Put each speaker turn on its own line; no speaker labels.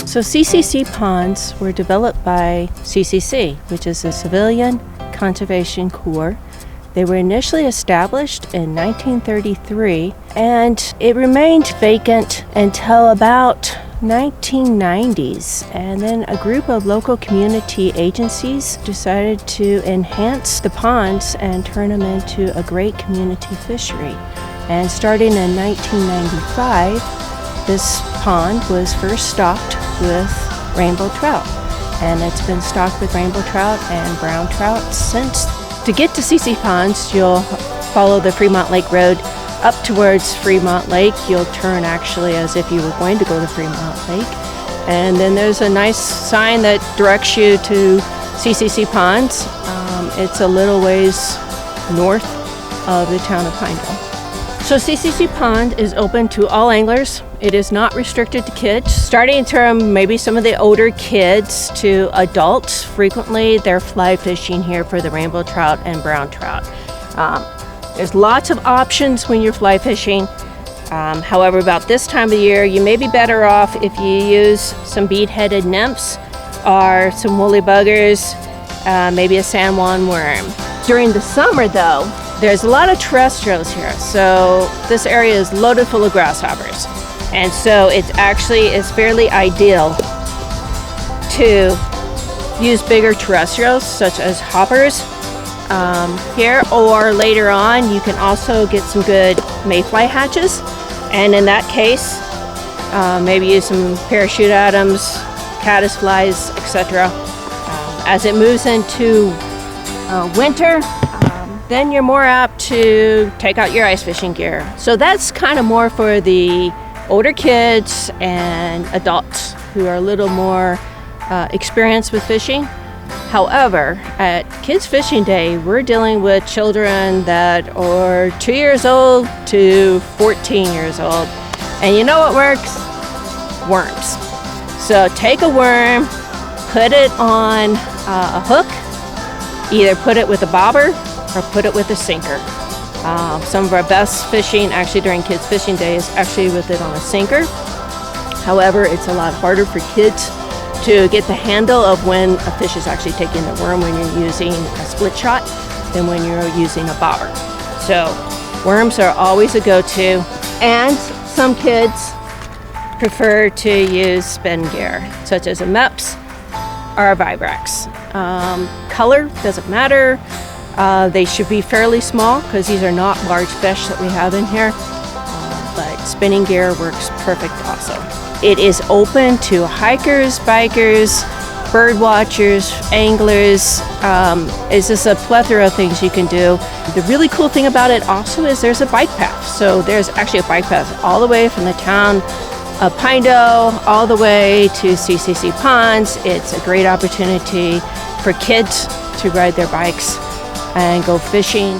So CCC ponds were developed by CCC, which is the Civilian Conservation Corps. They were initially established in 1933, and it remained vacant until about 1990s. And then a group of local community agencies decided to enhance the ponds and turn them into a great community fishery. And starting in 1995, this pond was first stocked with rainbow trout. And it's been stocked with rainbow trout and brown trout since. To get to CCC Ponds, you'll follow the Fremont Lake Road up towards Fremont Lake. You'll turn actually as if you were going to go to Fremont Lake. And then there's a nice sign that directs you to CCC Ponds. It's a little ways north of the town of Pinedale. So CCC Pond is open to all anglers. It is not restricted to kids. Starting from maybe some of the older kids to adults, frequently they're fly fishing here for the rainbow trout and brown trout. There's lots of options when you're fly fishing. However, about this time of the year, you may be better off if you use some bead-headed nymphs or some woolly buggers, maybe a San Juan worm. During the summer though, there's a lot of terrestrials here, so this area is loaded full of grasshoppers. And so it's fairly ideal to use bigger terrestrials such as hoppers here, or later on you can also get some good mayfly hatches, and in that case maybe use some parachute atoms, caddisflies, etc. As it moves into winter, then you're more apt to take out your ice fishing gear. So that's kind of more for the older kids and adults who are a little more experienced with fishing. However, at Kids Fishing Day, we're dealing with children that are 2 years old to 14 years old. And you know what works? Worms. So take a worm, put it on a hook, either put it with a bobber or put it with a sinker. Some of our best fishing actually during Kids Fishing Day is actually with it on a sinker. However, it's a lot harder for kids to get the handle of when a fish is actually taking the worm when you're using a split shot than when you're using a bobber. So worms are always a go-to, and some kids prefer to use spin gear such as a MEPS or a Vibrax. Color doesn't matter. They should be fairly small because these are not large fish that we have in here, but spinning gear works perfect also. It is open to hikers, bikers, bird watchers, anglers. It's just a plethora of things you can do. The really cool thing about it also is there's a bike path. So there's actually a bike path all the way from the town of Pinedale all the way to CCC Ponds. It's a great opportunity for kids to ride their bikes and go fishing.